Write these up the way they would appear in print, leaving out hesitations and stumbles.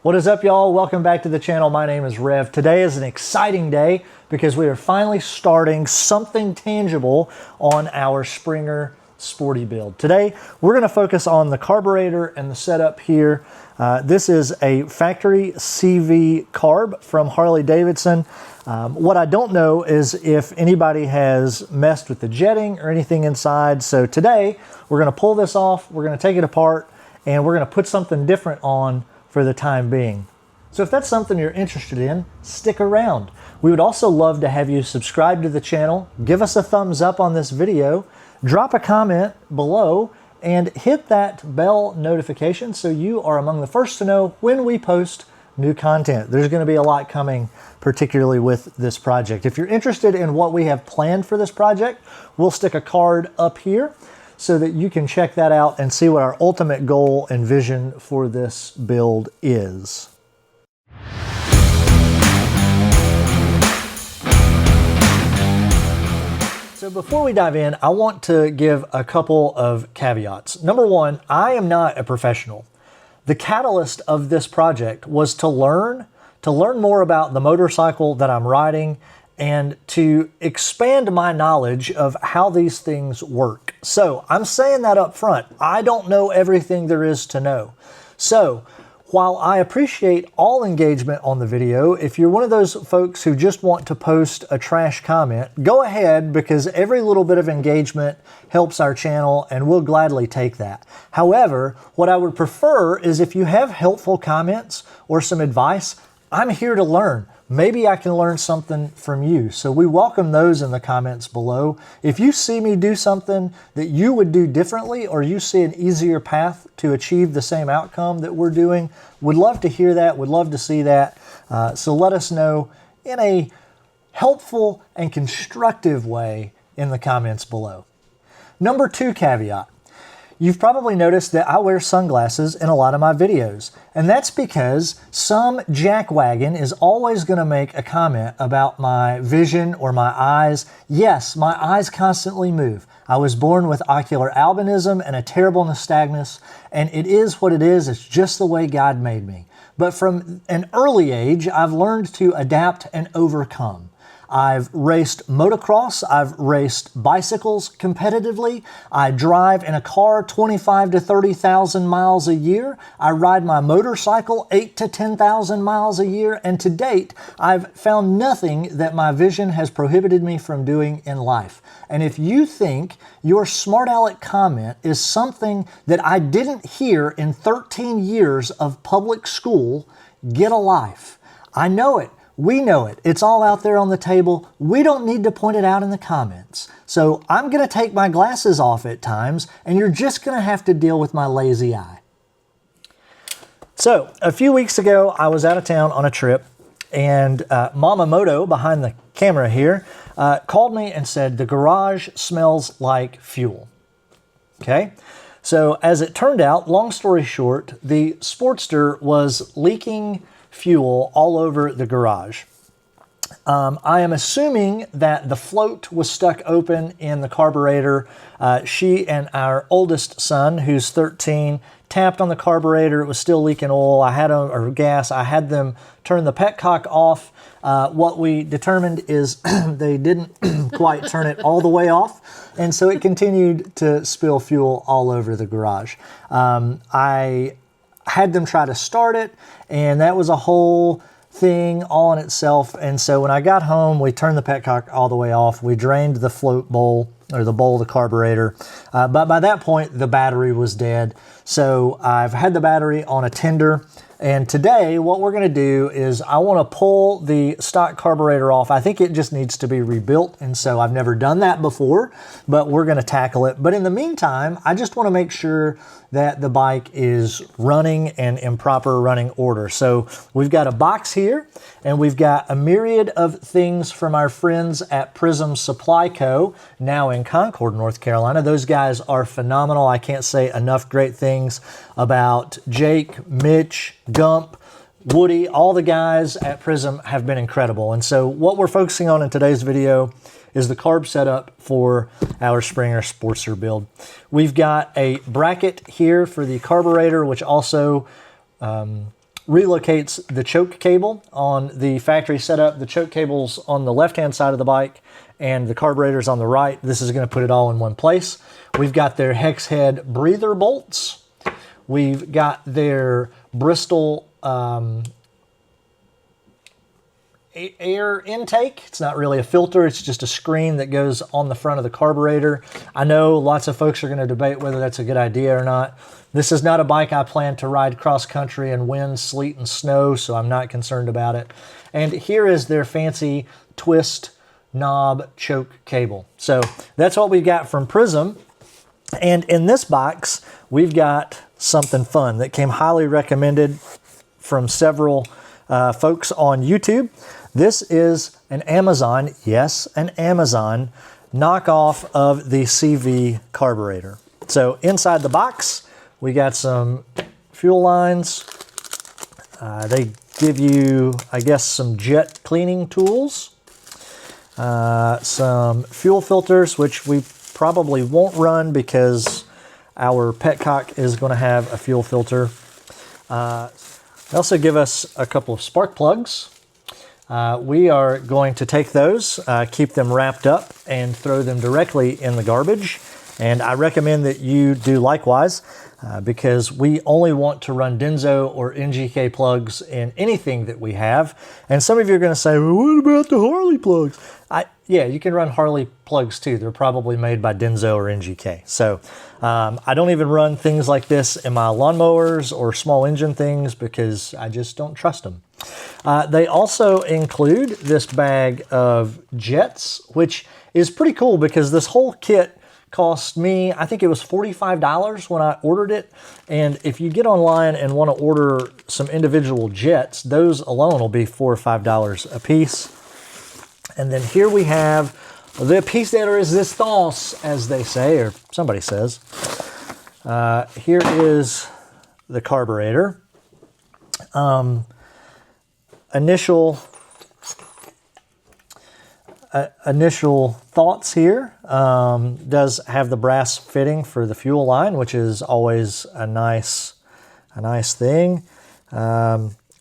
What is up, y'all? Welcome back to the channel. My name is Rev. Today is an exciting day because we are finally starting something tangible on our Springer Sporty build. Today, we're going to focus on the carburetor and the setup here. This is a factory CV Carb from Harley Davidson. What I don't know is if anybody has messed with the jetting or anything inside. So today, we're going to pull this off, we're going to take it apart, and we're going to put something different on for the time being. So if that's something you're interested in, stick around. We would also love to have you subscribe to the channel, give us a thumbs up on this video, drop a comment below, and hit that bell notification so you are among the first to know when we post new content. There's going to be a lot coming, particularly with this project. If you're interested in what we have planned for this project, we'll stick a card up here so that you can check that out and see what our ultimate goal and vision for this build is. So before we dive in, I want to give a couple of caveats. Number one, I am not a professional. The catalyst of this project was to learn more about the motorcycle that I'm riding and to expand my knowledge of how these things work. So I'm saying that up front. I don't know everything there is to know. So while I appreciate all engagement on the video, if you're one of those folks who just want to post a trash comment, go ahead, because every little bit of engagement helps our channel and we'll gladly take that. However, what I would prefer is if you have helpful comments or some advice, I'm here to learn. Maybe I can learn something from you. So we welcome those in the comments below. If you see me do something that you would do differently, or you see an easier path to achieve the same outcome that we're doing, would love to hear that, would love to see that. So let us know in a helpful and constructive way in the comments below. Number two caveat. You've probably noticed that I wear sunglasses in a lot of my videos, and that's because some jackwagon is always going to make a comment about my vision or my eyes. Yes, my eyes constantly move. I was born with ocular albinism and a terrible nystagmus, and it is what it is. It's just the way God made me. But from an early age, I've learned to adapt and overcome. I've raced motocross, I've raced bicycles competitively, I drive in a car 25 to 30,000 miles a year, I ride my motorcycle 8 to 10,000 miles a year, and to date, I've found nothing that my vision has prohibited me from doing in life. And if you think your smart aleck comment is something that I didn't hear in 13 years of public school, get a life. I know it. We know it. It's all out there on the table. We don't need to point it out in the comments. So I'm going to take my glasses off at times, and you're just going to have to deal with my lazy eye. So a few weeks ago, I was out of town on a trip, and Mama Moto, behind the camera here, called me and said, the garage smells like fuel. Okay? So as it turned out, long story short, the Sportster was leaking fuel all over the garage. I am assuming that the float was stuck open in the carburetor. She and our oldest son, who's 13, tapped on the carburetor. It was still leaking oil. Or gas. I had them turn the petcock off. What we determined is they didn't quite turn it all the way off, and so it continued to spill fuel all over the garage. I had them try to start it, and that was a whole thing all in itself. And so when I got home, we turned the petcock all the way off. We drained the float bowl, or the bowl of the carburetor. But by that point, the battery was dead. So I've had the battery on a tender. And today, what we're going to do is I want to pull the stock carburetor off. I think it just needs to be rebuilt, and so I've never done that before, but we're going to tackle it. But in the meantime, I just want to make sure that the bike is running and in proper running order. So we've got a box here, and we've got a myriad of things from our friends at Prism Supply Co., now in Concord, North Carolina. Those guys are phenomenal. I can't say enough great things about Jake, Mitch, Gump, Woody. All the guys at Prism have been incredible. And so what we're focusing on in today's video is the carb setup for our Springer Sportster build. We've got a bracket here for the carburetor, which also relocates the choke cable on the factory setup. The choke cable's on the left-hand side of the bike and the carburetor's on the right. This is going to put it all in one place. We've got their hex head breather bolts. We've got their Bristol air intake. It's not really a filter, it's just a screen that goes on the front of the carburetor. I know lots of folks are going to debate whether that's a good idea or not. This is not a bike I plan to ride cross country in wind, sleet, and snow, so I'm not concerned about it. And here is their fancy twist knob choke cable. So that's what we've got from Prism. And in this box, we've got something fun that came highly recommended from several folks on YouTube. This is an Amazon, yes, an Amazon knockoff of the CV carburetor. So inside the box, we got some fuel lines. They give you, I guess, some jet cleaning tools, some fuel filters, which we probably won't run because our Petcock is going to have a fuel filter. They also give us a couple of spark plugs. We are going to take those, keep them wrapped up, and throw them directly in the garbage. And I recommend that you do likewise because we only want to run Denso or NGK plugs in anything that we have. And some of you are going to say, well, what about the Harley plugs? Yeah, you can run Harley plugs too. They're probably made by Denso or NGK. So I don't even run things like this in my lawnmowers or small engine things because I just don't trust them. They also include this bag of jets, which is pretty cool because this whole kit cost me, I think it was $45 when I ordered it. And if you get online and want to order some individual jets, those alone will be $4 or $5 a piece. And then here we have the piece de resistance, as they say, or somebody says. Here is the carburetor. Initial thoughts here. Does have the brass fitting for the fuel line, which is always a nice thing.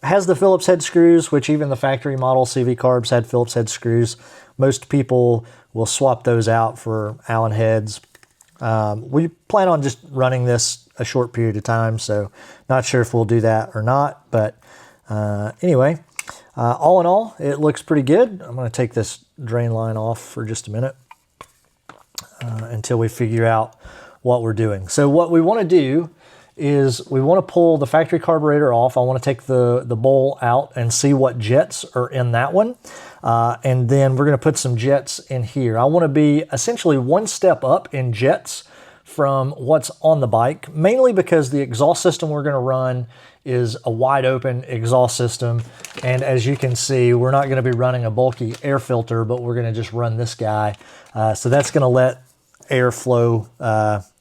Has the Phillips head screws, which even the factory model CV Carbs had Phillips head screws. Most people will swap those out for Allen heads. We plan on just running this a short period of time, so not sure if we'll do that or not. But anyway, all in all, it looks pretty good. I'm going to take this drain line off for just a minute until we figure out what we're doing. So what we want to do is we want to pull the factory carburetor off. I want to take the bowl out and see what jets are in that one. And then we're going to put some jets in here. I want to be essentially one step up in jets from what's on the bike, mainly because the exhaust system we're going to run is a wide open exhaust system. And as you can see, we're not going to be running a bulky air filter, but we're going to just run this guy. So that's going to let air flow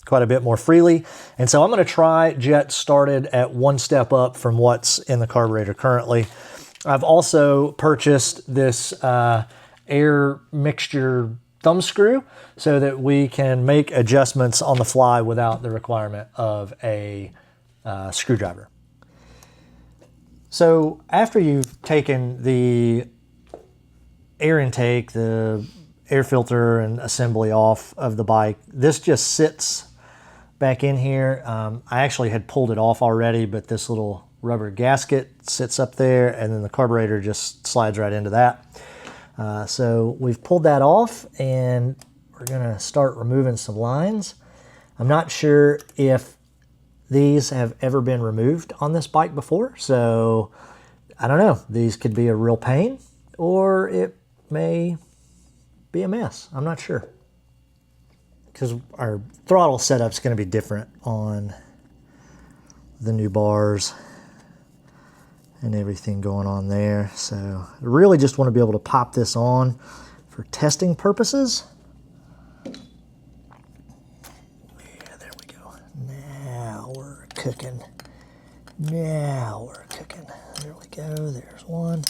quite a bit more freely. And so I'm going to try jets started at one step up from what's in the carburetor currently. I've also purchased this air mixture thumb screw so that we can make adjustments on the fly without the requirement of a screwdriver. So after you've taken the air intake, the air filter and assembly off of the bike, this just sits back in here. I actually had pulled it off already, but this little rubber gasket sits up there and then the carburetor just slides right into that. So we've pulled that off and we're gonna start removing some lines. I'm not sure if these have ever been removed on this bike before, so I don't know. These could be a real pain or it may be a mess. I'm not sure, because our throttle setup's going to be different on the new bars and everything going on there. So I really just want to be able to pop this on for testing purposes. Yeah, there we go. Now we're cooking. Now we're cooking. There we go. There's one.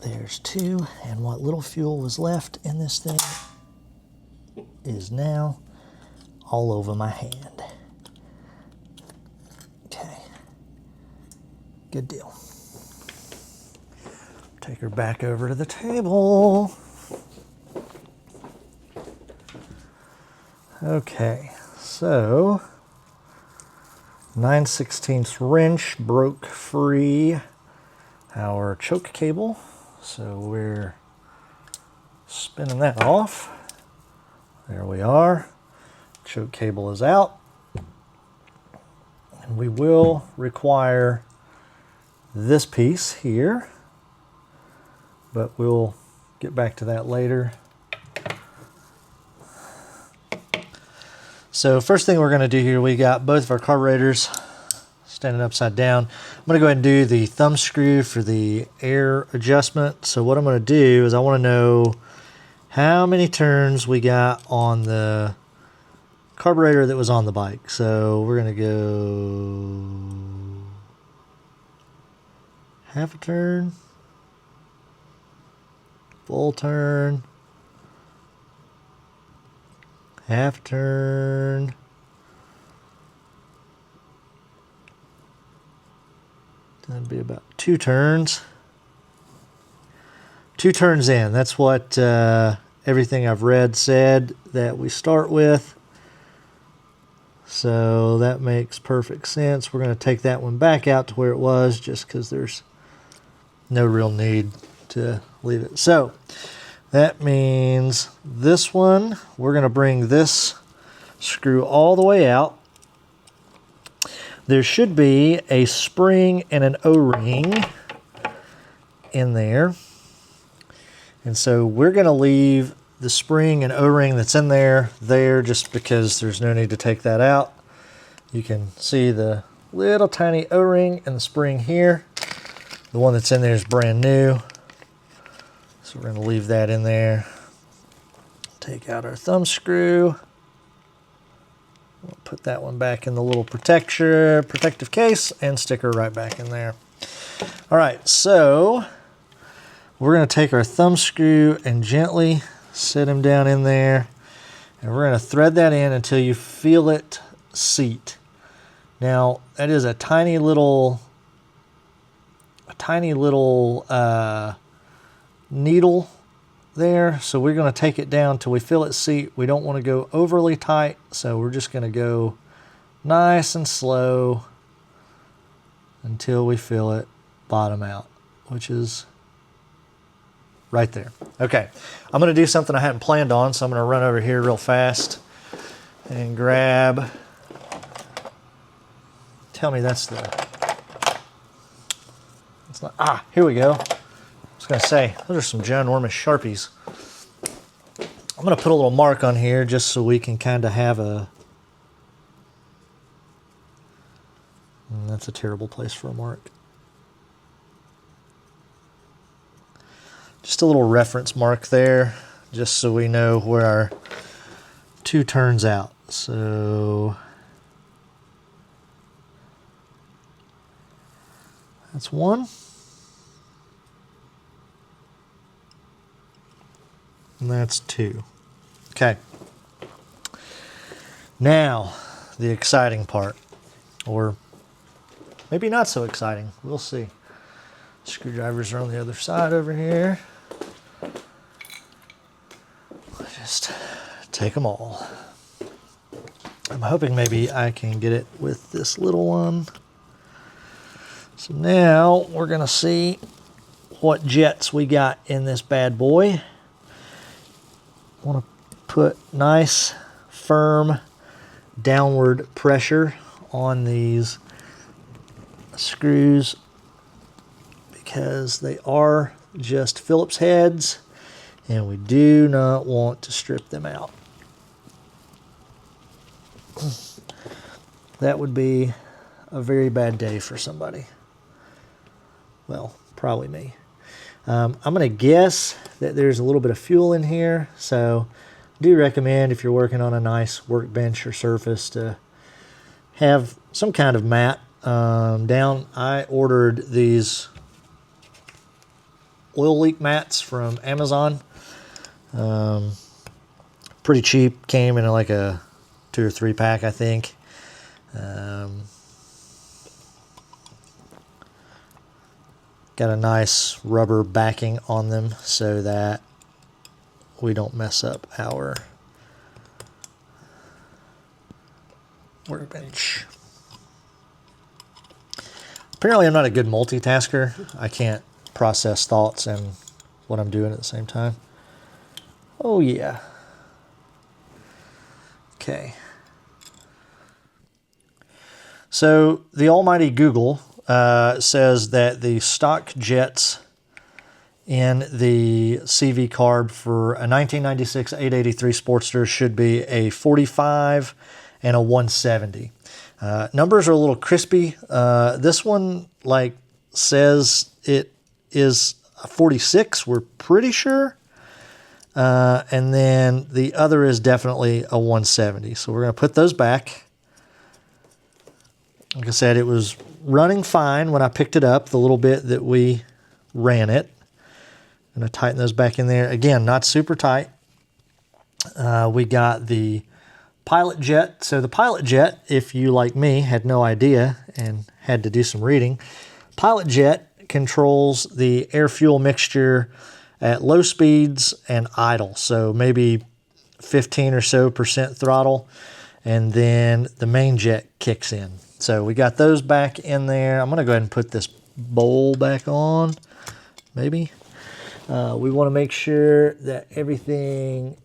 There's two, and what little fuel was left in this thing is now all over my hand. Good deal. Take her back over to the table. Okay, so 9/16 wrench broke free our choke cable, so we're spinning that off. There we are. Choke cable is out, and we will require this piece here, but we'll get back to that later. So first thing we're going to do here, we got both of our carburetors standing upside down. I'm going to go ahead and do the thumb screw for the air adjustment. So what I'm going to do is I want to know how many turns we got on the carburetor that was on the bike. So we're going to go half a turn, full turn, half turn, that'd be about 2 turns. 2 turns in, that's what everything I've read said that we start with. So that makes perfect sense. We're going to take that one back out to where it was just because there's no real need to leave it. So that means this one, we're going to bring this screw all the way out. There should be a spring and an O-ring in there. And so we're going to leave the spring and O-ring that's in there just because there's no need to take that out. You can see the little tiny O-ring and the spring here. The one that's in there is brand new. So we're going to leave that in there. Take out our thumb screw. We'll put that one back in the little protective case and stick her right back in there. All right, so we're going to take our thumb screw and gently set him down in there. And we're going to thread that in until you feel it seat. Now, that is a tiny little needle there, so we're going to take it down till we feel it seat. We don't want to go overly tight, so we're just going to go nice and slow until we feel it bottom out, which is right there. Okay, I'm going to do something I hadn't planned on, so I'm going to run over here real fast and grab, tell me that's the, it's not, here we go. I was going to say, those are some ginormous Sharpies. I'm going to put a little mark on here just so we can kind of have a, that's a terrible place for a mark. Just a little reference mark there, just so we know where our 2 turns out. So that's 1. And that's 2. Okay. Now, the exciting part, or maybe not so exciting. We'll see. Screwdrivers are on the other side over here. Just take them all. I'm hoping maybe I can get it with this little one. So now we're going to see what jets we got in this bad boy. I want to put nice, firm, downward pressure on these screws because they are just Phillips heads and we do not want to strip them out. That would be a very bad day for somebody. Well, probably me. I'm going to guess that there's a little bit of fuel in here, so I do recommend if you're working on a nice workbench or surface to have some kind of mat down. I ordered these oil leak mats from Amazon. Pretty cheap, came in like a 2 or 3 pack, I think. got a nice rubber backing on them so that we don't mess up our workbench. Apparently I'm not a good multitasker. I can't process thoughts and what I'm doing at the same time. Oh yeah. Okay. So the almighty Google says that the stock jets in the CV Carb for a 1996 883 Sportster should be a 45 and a 170. Numbers are a little crispy. This one says it is a 46, we're pretty sure. And then the other is definitely a 170. So we're going to put those back. Like I said, it was running fine when I picked it up, the little bit that we ran it. I'm going to tighten those back in there. Again, not super tight. We got the pilot jet. So the pilot jet, if you, like me, had no idea and had to do some reading, pilot jet controls the air-fuel mixture at low speeds and idle. So maybe 15% or so throttle, and then the main jet kicks in. So we got those back in there. I'm going to go ahead and put this bowl back on, maybe. We want to make sure that everything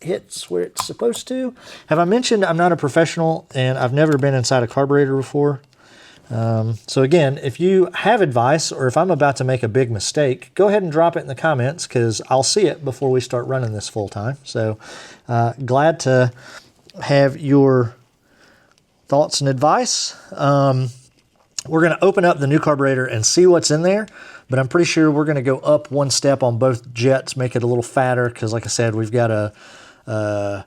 hits where it's supposed to. Have I mentioned I'm not a professional and I've never been inside a carburetor before? So again, if you have advice or if I'm about to make a big mistake, go ahead and drop it in the comments because I'll see it before we start running this full time. So glad to have your thoughts and advice. We're going to open up the new carburetor and see what's in there, but I'm pretty sure we're going to go up one step on both jets, make it a little fatter because, like I said, we've got a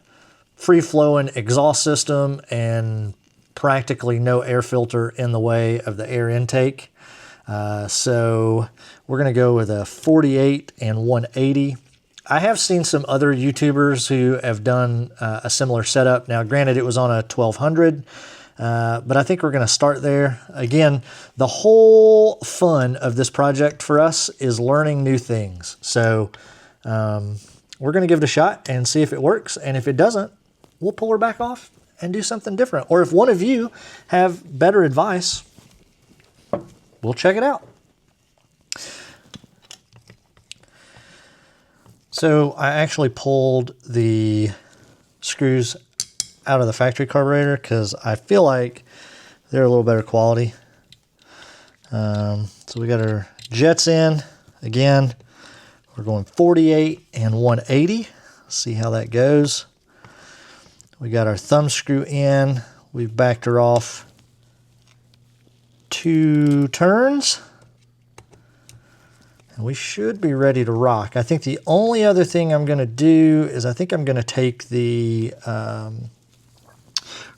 free-flowing exhaust system and practically no air filter in the way of the air intake. So we're going to go with a 48 and 180. I have seen some other YouTubers who have done a similar setup. Now, granted, it was on a 1200, but I think we're going to start there. Again, the whole fun of this project for us is learning new things. So we're going to give it a shot and see if it works. And if it doesn't, we'll pull her back off and do something different. Or if one of you have better advice, we'll check it out. So I actually pulled the screws out of the factory carburetor because I feel like they're a little better quality. So we got our jets in. Again, we're going 48 and 180. See how that goes. We got our thumb screw in. We've backed her off 2 turns. And we should be ready to rock. I think the only other thing I'm going to do is I think I'm going to take the, I'm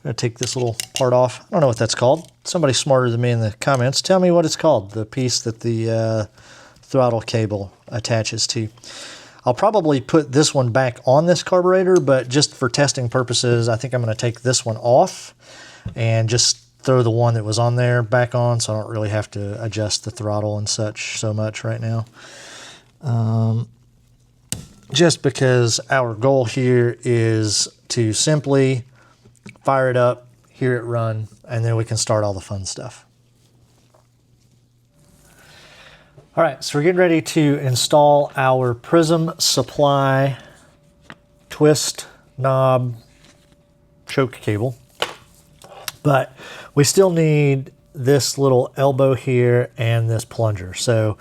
going to take this little part off. I don't know what that's called. Somebody smarter than me in the comments, tell me what it's called, the piece that the throttle cable attaches to. I'll probably put this one back on this carburetor, but just for testing purposes, I think I'm going to take this one off and just throw the one that was on there back on, so I don't really have to adjust the throttle and such so much right now. Just because our goal here is to simply fire it up, hear it run, and then we can start all the fun stuff. All right, so we're getting ready to install our Prism Supply twist knob choke cable. But we still need this little elbow here and this plunger. So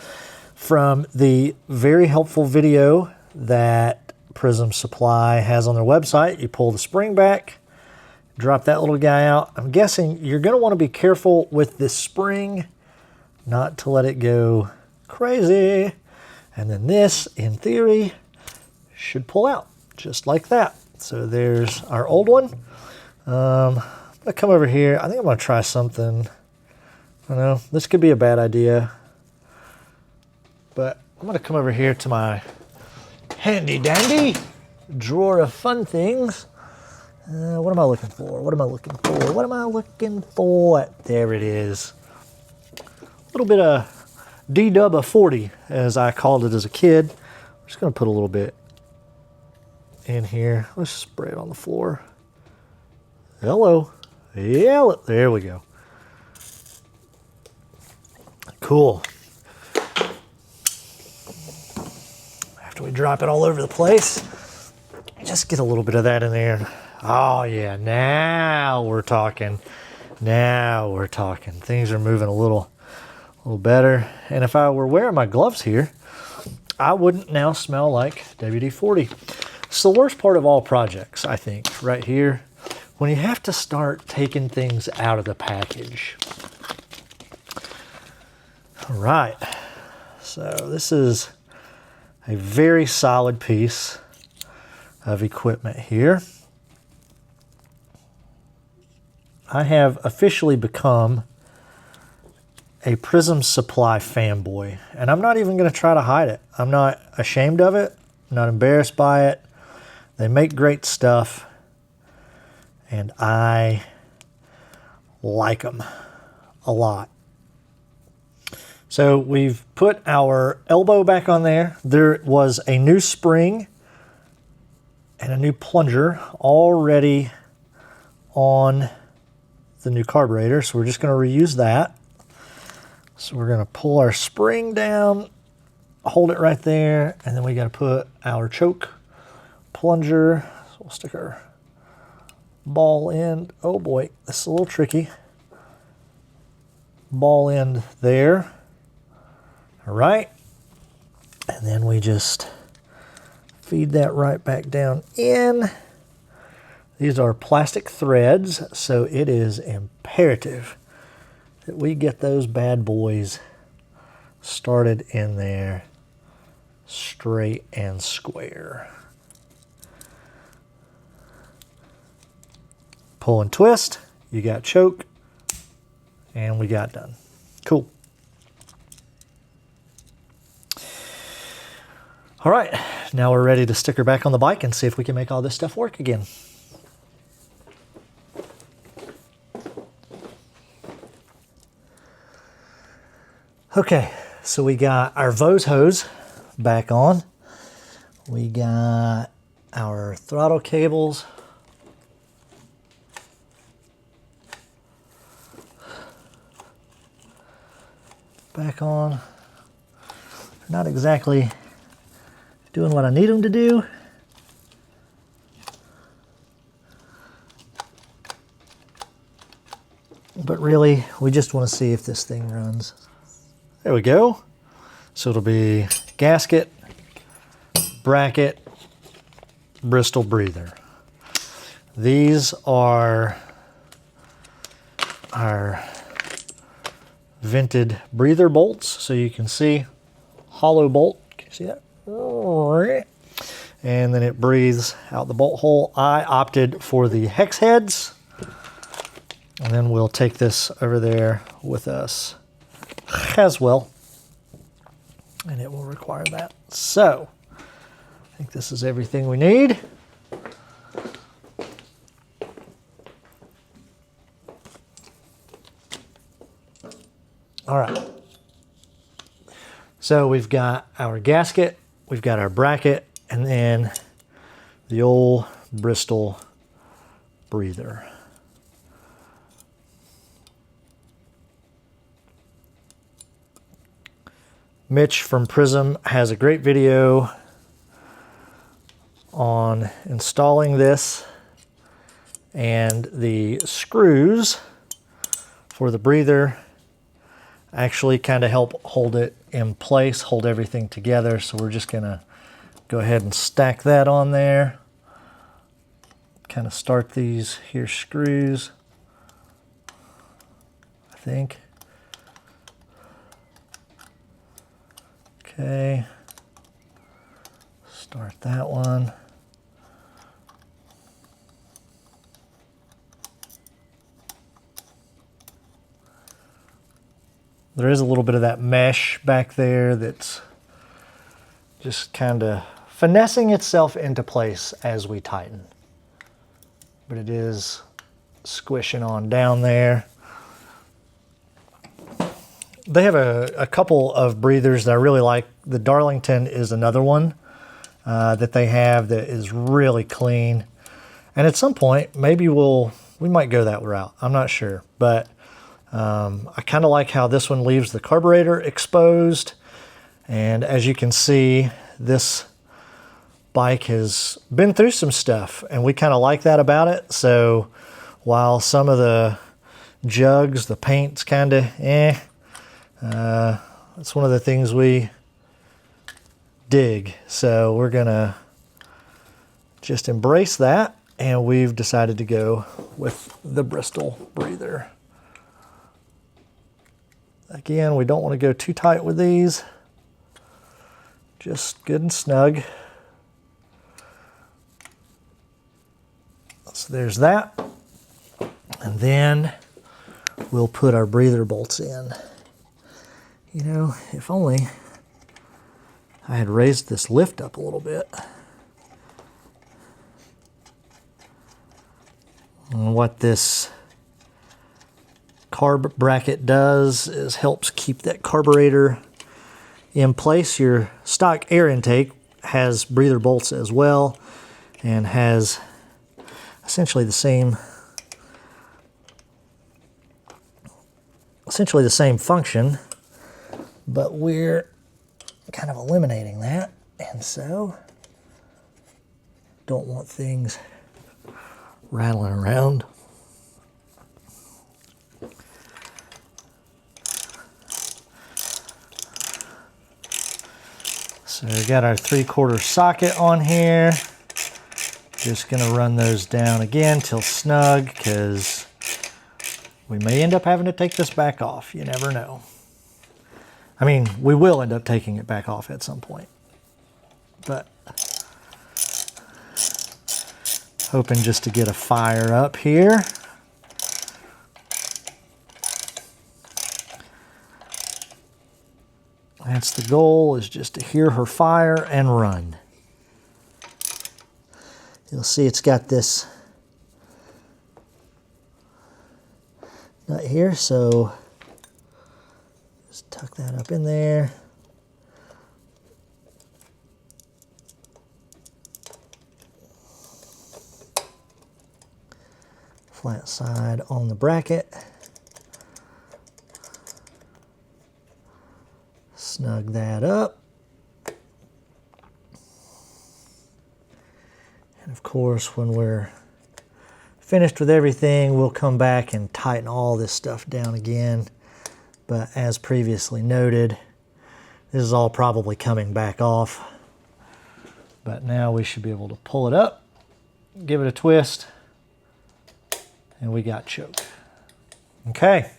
from the very helpful video that Prism Supply has on their website, you pull the spring back, drop that little guy out. I'm guessing you're going to want to be careful with this spring, not to let it go crazy. And then this, in theory, should pull out just like that. So there's our old one. I'm going to come over here. I think I'm going to try something. I know this could be a bad idea, but I'm going to come over here to my handy dandy drawer of fun things. What am I looking for? What am I looking for? What am I looking for? There it is. little bit of D-Dub 40, as I called it as a kid. I'm just going to put a little bit in here. Let's spray it on the floor. Hello. Yeah, there we go. Cool. After we drop it all over the place, just get a little bit of that in there. Oh yeah, now we're talking. Now we're talking. Things are moving a little better. And if I were wearing my gloves here, I wouldn't now smell like WD-40. It's the worst part of all projects, I think, right here, when you have to start taking things out of the package. All right, so this is a very solid piece of equipment here. I have officially become a Prism Supply fanboy, and I'm not even going to try to hide it. I'm not ashamed of it. I'm not embarrassed by it. They make great stuff, and I like them a lot. So we've put our elbow back on there. There was a new spring and a new plunger already on the new carburetor, so we're just going to reuse that. So we're going to pull our spring down, hold it right there, and then we got to put our choke plunger. So we'll stick our ball end. Oh boy, this is a little tricky. Ball end there. All right, and then we just feed that right back down in. These are plastic threads, so it is imperative that we get those bad boys started in there straight and square. Pull and twist, you got choke, and we got done. Cool. All right, now we're ready to stick her back on the bike and see if we can make all this stuff work again. Okay, so we got our Vose hose back on. We got our throttle cables. Back on. Not exactly doing what I need them to do. But really, we just want to see if this thing runs. There we go. So it'll be gasket, bracket, Bristol breather. These are our vented breather bolts. So you can see hollow bolt. Can you see that? And then it breathes out the bolt hole. I opted for the hex heads. And then we'll take this over there with us as well. And it will require that. So, I think this is everything we need. All right. So we've got our gasket, we've got our bracket, and then the old Bristol breather. Mitch from Prism has a great video on installing this, and the screws for the breather actually kind of help hold it in place, hold everything together. So we're just gonna go ahead and stack that on there. Kind of start these here screws, I think. Okay, start that one. There is a little bit of that mesh back there that's just kind of finessing itself into place as we tighten. But it is squishing on down there. They have a couple of breathers that I really like. The Darlington is another one that they have that is really clean. And at some point, maybe we might go that route. I'm not sure. But I kind of like how this one leaves the carburetor exposed. And as you can see, this bike has been through some stuff, and we kind of like that about it. So while some of the jugs, the paint's kind of it's one of the things we dig. So we're gonna just embrace that, and we've decided to go with the Bristol breather. Again, we don't want to go too tight with these, just good and snug. So there's that. And then we'll put our breather bolts in. You know, if only I had raised this lift up a little bit. And what this carb bracket does is helps keep that carburetor in place. Your stock air intake has breather bolts as well, and has essentially the same function, but we're kind of eliminating that, and so don't want things rattling around. So we got our 3/4 socket on here. Just gonna run those down again till snug, because we may end up having to take this back off. You never know. I mean, we will end up taking it back off at some point, but hoping just to get a fire up here. That's the goal, is just to hear her fire and run. You'll see it's got this nut here, so just tuck that up in there. Flat side on the bracket. Snug that up. And of course, when we're finished with everything, we'll come back and tighten all this stuff down again. But as previously noted, this is all probably coming back off. But now we should be able to pull it up, give it a twist, and we got choke. Okay.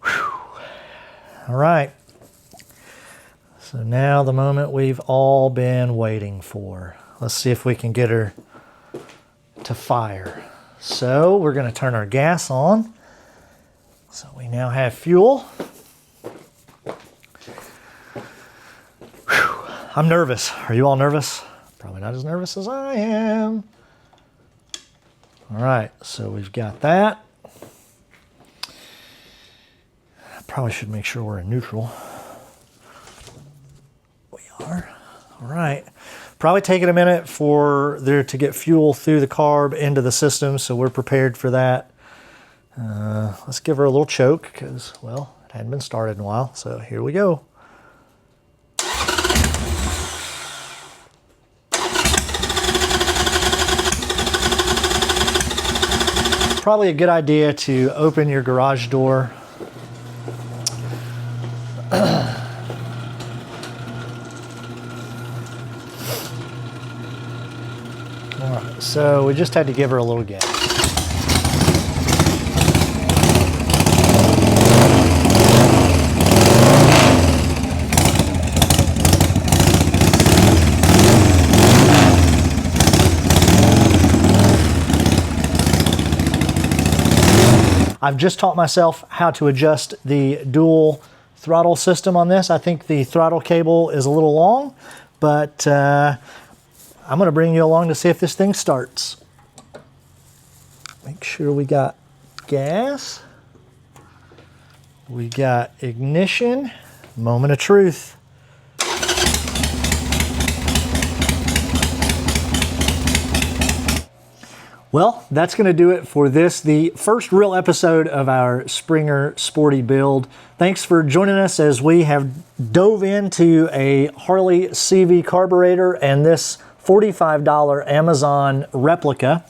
Whew. All right. So now the moment we've all been waiting for. Let's see if we can get her to fire. So we're going to turn our gas on. So we now have fuel. Whew. I'm nervous. Are you all nervous? Probably not as nervous as I am. All right, so we've got that. I probably should make sure we're in neutral. We are. All right. Probably taking a minute for there to get fuel through the carb into the system, so we're prepared for that. Let's give her a little choke because, well, it hadn't been started in a while, so here we go. Probably a good idea to open your garage door. All right, so we just had to give her a little gas. I've just taught myself how to adjust the dual throttle system on this. I think the throttle cable is a little long, but I'm going to bring you along to see if this thing starts. Make sure we got gas. We got ignition, moment of truth. Well, that's going to do it for this, the first real episode of our Springer Sporty build. Thanks for joining us as we have dove into a Harley CV carburetor and this $45 Amazon replica.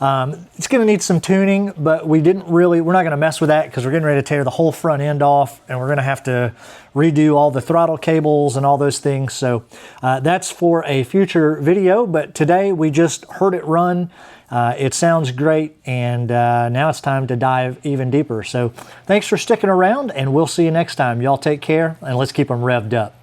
It's going to need some tuning, but we're not going to mess with that because we're getting ready to tear the whole front end off, and we're going to have to redo all the throttle cables and all those things. So that's for a future video, but today we just heard it run. It sounds great, and now it's time to dive even deeper. So thanks for sticking around, and we'll see you next time. Y'all take care, and let's keep them revved up.